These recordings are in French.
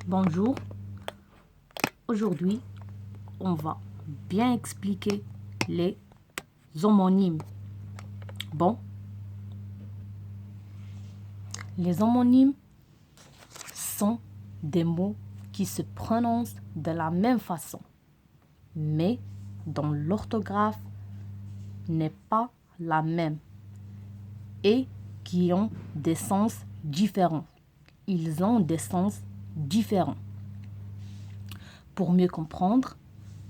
Bonjour, aujourd'hui on va bien expliquer les homonymes. Bon, les homonymes sont des mots qui se prononcent de la même façon, mais dont l'orthographe n'est pas la même et qui ont des sens différents. Ils ont des sens différents. Pour mieux comprendre,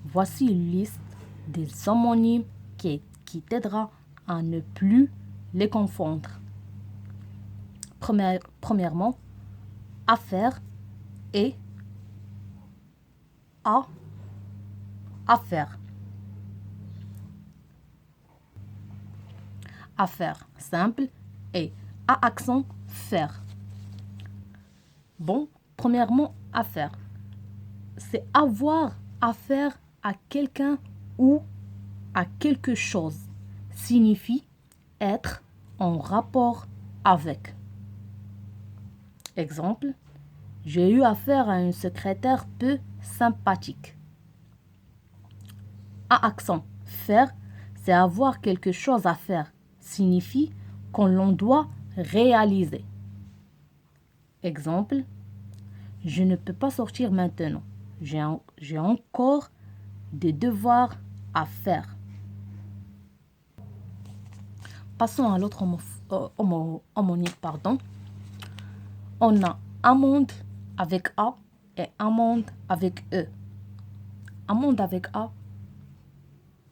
voici une liste des homonymes qui t'aidera à ne plus les confondre. Premièrement, affaire et affaire. Affaire simple et à accent faire. Bon, premièrement, affaire. C'est avoir affaire à quelqu'un ou à quelque chose. Signifie être en rapport avec. Exemple, j'ai eu affaire à une secrétaire peu sympathique. À accent faire, c'est avoir quelque chose à faire. Signifie qu'on l'on doit réaliser. Exemple, je ne peux pas sortir maintenant. J'ai encore des devoirs à faire. Passons à l'autre homonyme. On a amande avec A et amande avec E. Amande avec A,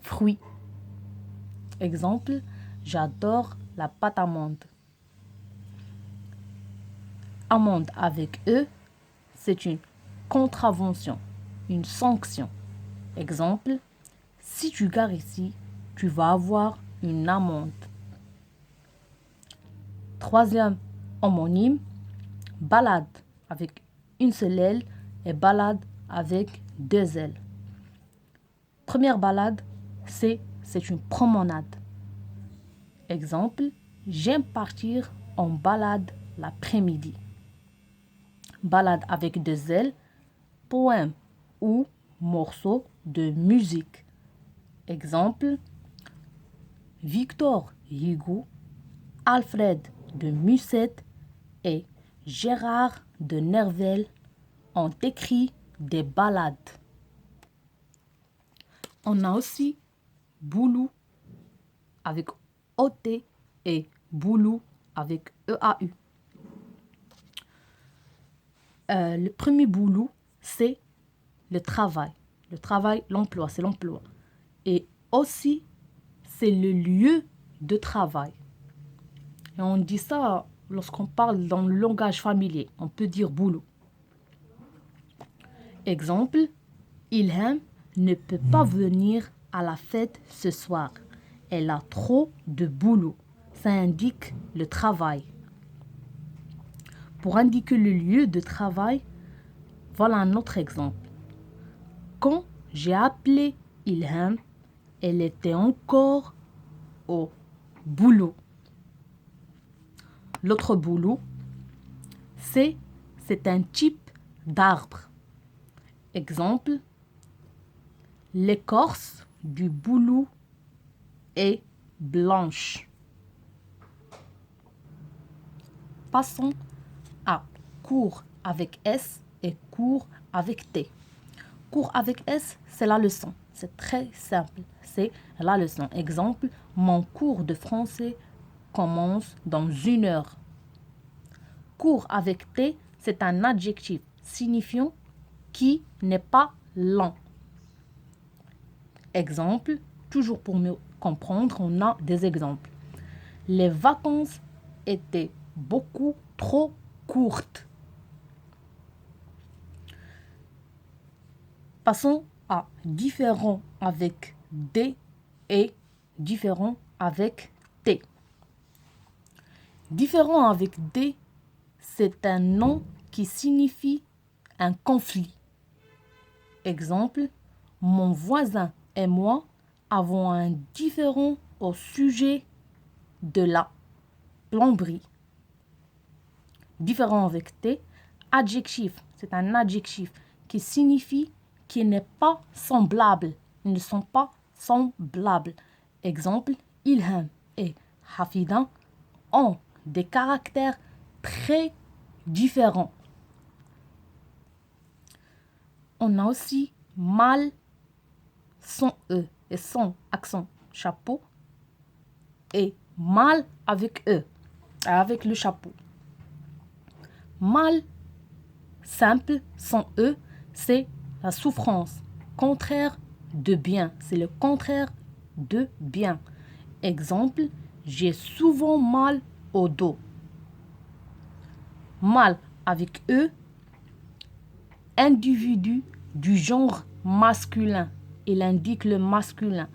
fruit. Exemple, j'adore la pâte amande. Amende avec E, c'est une contravention, une sanction. Exemple, si tu gares ici, tu vas avoir une amende. Troisième homonyme, balade avec une seule aile et balade avec deux ailes. Première balade, c'est une promenade. Exemple, j'aime partir en balade l'après-midi. Balade avec deux ailes, poème ou morceau de musique. Exemple, Victor Hugo, Alfred de Musset et Gérard de Nerval ont écrit des ballades. On a aussi boulou avec OT et boulou avec EAU. Le premier boulot, c'est le travail. Le travail, l'emploi, c'est l'emploi. Et aussi, c'est le lieu de travail. Et on dit ça lorsqu'on parle dans le langage familier. On peut dire boulot. Exemple, Ilham ne peut pas venir à la fête ce soir. Elle a trop de boulot. Ça indique le travail. Pour indiquer le lieu de travail, voilà un autre exemple. Quand j'ai appelé Ilham, elle était encore au boulot. L'autre boulot, c'est un type d'arbre. Exemple, l'écorce du boulot est blanche. Passons à cours avec S et cours avec T. Cours avec S, c'est la leçon. C'est très simple. C'est la leçon. Exemple, mon cours de français commence dans 1 heure. Cours avec T, c'est un adjectif signifiant qui n'est pas lent. Exemple, toujours pour mieux comprendre, on a des exemples. Les vacances étaient beaucoup trop courtes. Passons à différent avec D et différent avec T. Différent avec D, c'est un nom qui signifie un conflit. Exemple, mon voisin et moi avons un différend au sujet de la plomberie. Différent avec T, adjectif. C'est un adjectif qui signifie qu'il n'est pas semblable. Ils ne sont pas semblables. Exemple, Ilham et Hafida ont des caractères très différents. On a aussi mal sans E et sans accent chapeau et mal avec E, avec le chapeau. Mal simple sans E, c'est la souffrance. Contraire de bien, c'est le contraire de bien. Exemple, j'ai souvent mal au dos. Mal avec E, individu du genre masculin. Il indique le masculin.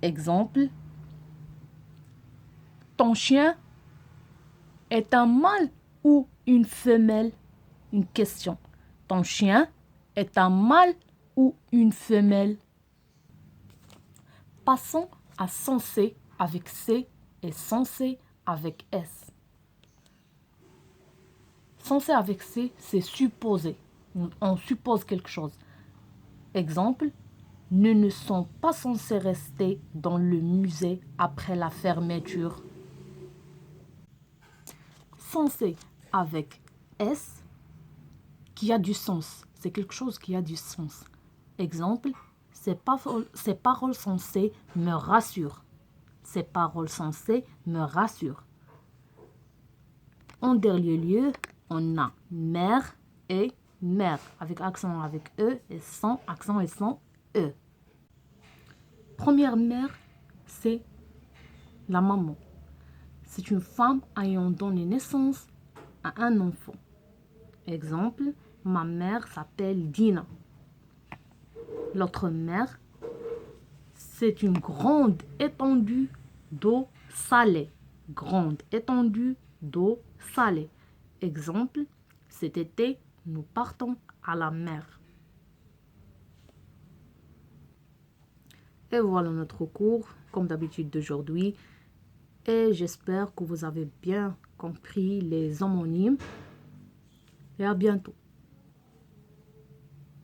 Exemple, ton chien est un mâle ou une femelle? Une question. Ton chien est un mâle ou une femelle? Passons à censé avec C et censé avec S. Censé avec C, c'est supposer. On suppose quelque chose. Exemple, nous ne sommes pas censés rester dans le musée après la fermeture. Censé avec S, qui a du sens. C'est quelque chose qui a du sens. Exemple, ces paroles sensées me rassurent. Ces paroles sensées me rassurent. En dernier lieu, on a mère et mère, avec accent avec E et sans accent et sans E. Première mère, c'est la maman. C'est une femme ayant donné naissance à un enfant. Exemple, ma mère s'appelle Dina. L'autre mère, c'est une grande étendue d'eau salée. Grande étendue d'eau salée. Exemple, cet été, nous partons à la mer. Et voilà notre cours, comme d'habitude d'aujourd'hui. Et j'espère que vous avez bien compris les homonymes. Et à bientôt.